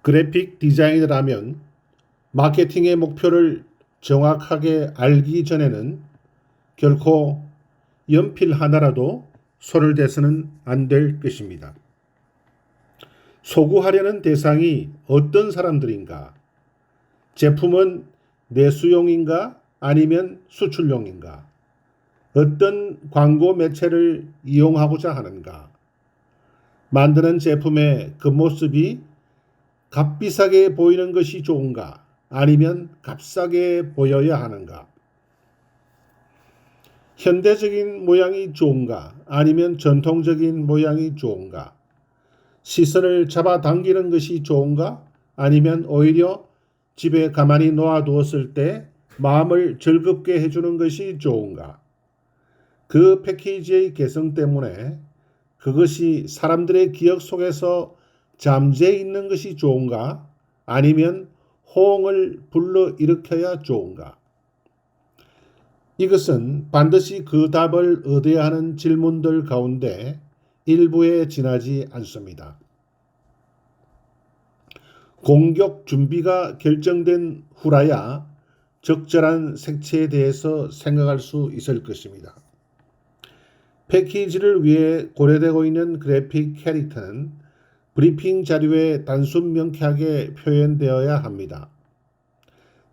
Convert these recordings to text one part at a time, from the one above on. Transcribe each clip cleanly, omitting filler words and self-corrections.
그래픽 디자이너라면 마케팅의 목표를 정확하게 알기 전에는 결코 연필 하나라도 손을 대서는 안 될 것입니다. 소구하려는 대상이 어떤 사람들인가? 제품은 내수용인가 아니면 수출용인가? 어떤 광고 매체를 이용하고자 하는가? 만드는 제품의 겉모습이 값비싸게 보이는 것이 좋은가? 아니면 값싸게 보여야 하는가? 현대적인 모양이 좋은가? 아니면 전통적인 모양이 좋은가? 시선을 잡아당기는 것이 좋은가? 아니면 오히려 집에 가만히 놓아두었을 때 마음을 즐겁게 해주는 것이 좋은가? 그 패키지의 개성 때문에 그것이 사람들의 기억 속에서 잠재 있는 것이 좋은가? 아니면 호응을 불러일으켜야 좋은가? 이것은 반드시 그 답을 얻어야 하는 질문들 가운데 일부에 지나지 않습니다. 공격 준비가 결정된 후라야 적절한 색채에 대해서 생각할 수 있을 것입니다. 패키지를 위해 고려되고 있는 그래픽 캐릭터는 브리핑 자료에 단순 명쾌하게 표현되어야 합니다.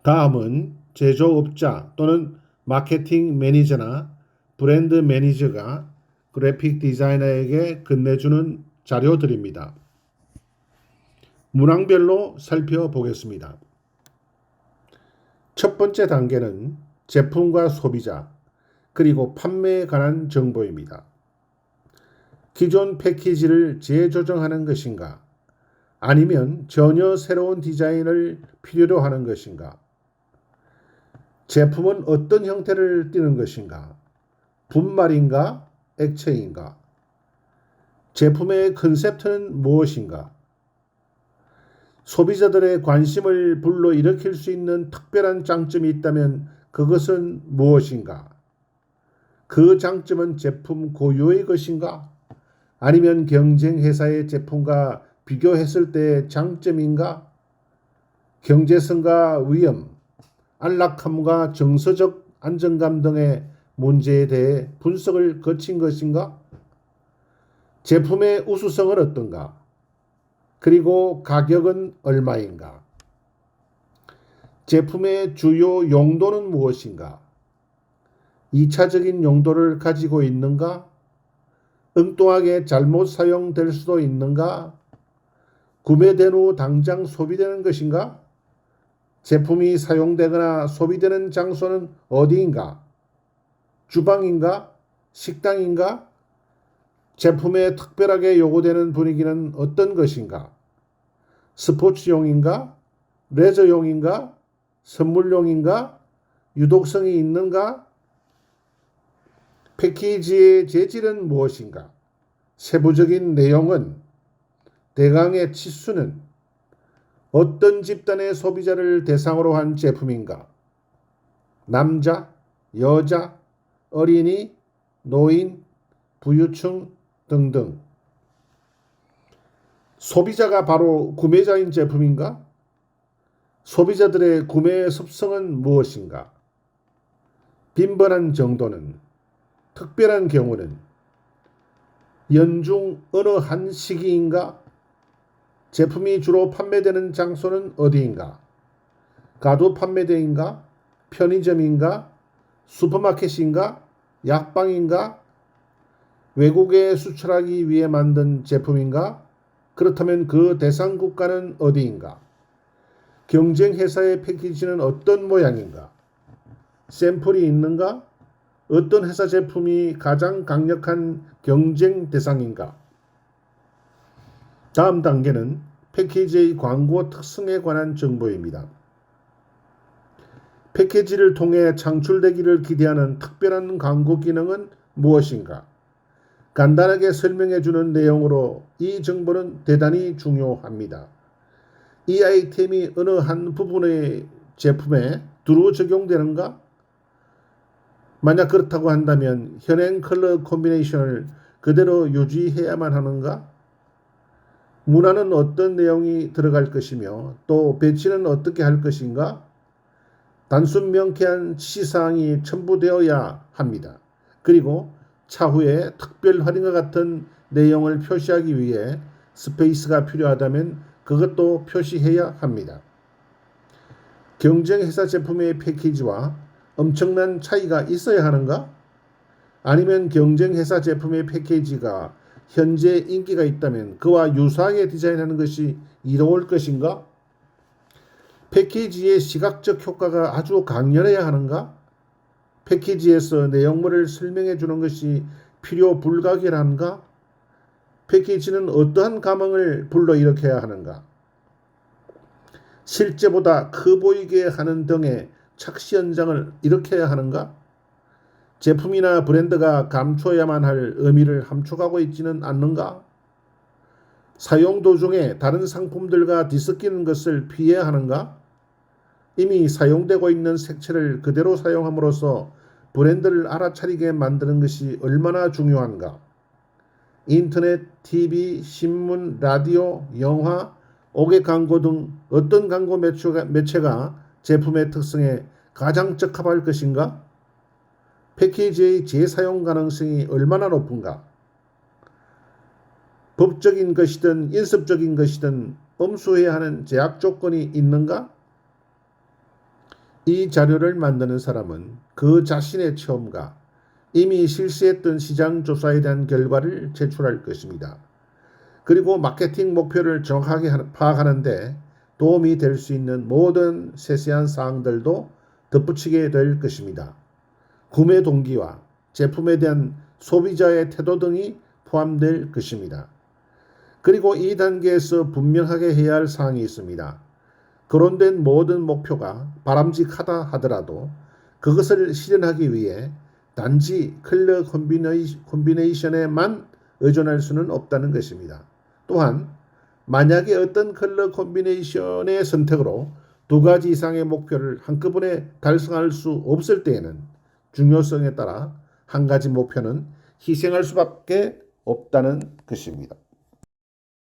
다음은 제조업자 또는 마케팅 매니저나 브랜드 매니저가 그래픽 디자이너에게 건네주는 자료들입니다. 문항별로 살펴보겠습니다. 첫 번째 단계는 제품과 소비자, 그리고 판매에 관한 정보입니다. 기존 패키지를 재조정하는 것인가? 아니면 전혀 새로운 디자인을 필요로 하는 것인가? 제품은 어떤 형태를 띠는 것인가? 분말인가? 액체인가? 제품의 컨셉트는 무엇인가? 소비자들의 관심을 불러일으킬 수 있는 특별한 장점이 있다면 그것은 무엇인가? 그 장점은 제품 고유의 것인가? 아니면 경쟁 회사의 제품과 비교했을 때의 장점인가? 경제성과 위험, 안락함과 정서적 안정감 등의 문제에 대해 분석을 거친 것인가? 제품의 우수성은 어떤가? 그리고 가격은 얼마인가? 제품의 주요 용도는 무엇인가? 2차적인 용도를 가지고 있는가? 엉뚱하게 잘못 사용될 수도 있는가? 구매된 후 당장 소비되는 것인가? 제품이 사용되거나 소비되는 장소는 어디인가? 주방인가? 식당인가? 제품에 특별하게 요구되는 분위기는 어떤 것인가? 스포츠용인가? 레저용인가? 선물용인가? 유독성이 있는가? 패키지의 재질은 무엇인가? 세부적인 내용은 대강의 치수는 어떤 집단의 소비자를 대상으로 한 제품인가? 남자, 여자, 어린이, 노인, 부유층 등등. 소비자가 바로 구매자인 제품인가? 소비자들의 구매 습성은 무엇인가? 빈번한 정도는? 특별한 경우는? 연중 어느 한 시기인가? 제품이 주로 판매되는 장소는 어디인가? 가두 판매대인가? 편의점인가? 슈퍼마켓인가? 약방인가? 외국에 수출하기 위해 만든 제품인가? 그렇다면 그 대상 국가는 어디인가? 경쟁 회사의 패키지는 어떤 모양인가? 샘플이 있는가? 어떤 회사 제품이 가장 강력한 경쟁 대상인가? 다음 단계는 패키지의 광고 특성에 관한 정보입니다. 패키지를 통해 창출되기를 기대하는 특별한 광고 기능은 무엇인가? 간단하게 설명해 주는 내용으로 이 정보는 대단히 중요합니다. 이 아이템이 어느 한 부분의 제품에 두루 적용되는가? 만약 그렇다고 한다면 현행 컬러 콤비네이션을 그대로 유지해야만 하는가? 문화는 어떤 내용이 들어갈 것이며 또 배치는 어떻게 할 것인가? 단순 명쾌한 지시사항이 첨부되어야 합니다. 그리고 차후에 특별 할인과 같은 내용을 표시하기 위해 스페이스가 필요하다면 그것도 표시해야 합니다. 경쟁 회사 제품의 패키지와 엄청난 차이가 있어야 하는가? 아니면 경쟁 회사 제품의 패키지가 현재 인기가 있다면 그와 유사하게 디자인하는 것이 이로울 것인가? 패키지의 시각적 효과가 아주 강렬해야 하는가? 패키지에서 내용물을 설명해 주는 것이 필요 불가결한가? 패키지는 어떠한 감흥을 불러일으켜야 하는가? 실제보다 커 보이게 하는 등의 착시 현상을 일으켜야 하는가? 제품이나 브랜드가 감춰야만 할 의미를 함축하고 있지는 않는가? 사용 도중에 다른 상품들과 뒤섞이는 것을 피해야 하는가? 이미 사용되고 있는 색채를 그대로 사용함으로써 브랜드를 알아차리게 만드는 것이 얼마나 중요한가? 인터넷, TV, 신문, 라디오, 영화, 옥외 광고 등 어떤 광고 매체가 제품의 특성에 가장 적합할 것인가? 패키지의 재사용 가능성이 얼마나 높은가? 법적인 것이든 인습적인 것이든 엄수해야 하는 제약 조건이 있는가? 이 자료를 만드는 사람은 그 자신의 체험과 이미 실시했던 시장 조사에 대한 결과를 제출할 것입니다. 그리고 마케팅 목표를 정확하게 파악하는 데 도움이 될 수 있는 모든 세세한 사항들도 덧붙이게 될 것입니다. 구매 동기와 제품에 대한 소비자의 태도 등이 포함될 것입니다. 그리고 이 단계에서 분명하게 해야 할 사항이 있습니다. 거론된 모든 목표가 바람직하다 하더라도 그것을 실현하기 위해 단지 컬러 콤비네이션에만 의존할 수는 없다는 것입니다. 또한 만약에 어떤 컬러 콤비네이션의 선택으로 두 가지 이상의 목표를 한꺼번에 달성할 수 없을 때에는 중요성에 따라 한 가지 목표는 희생할 수밖에 없다는 것입니다.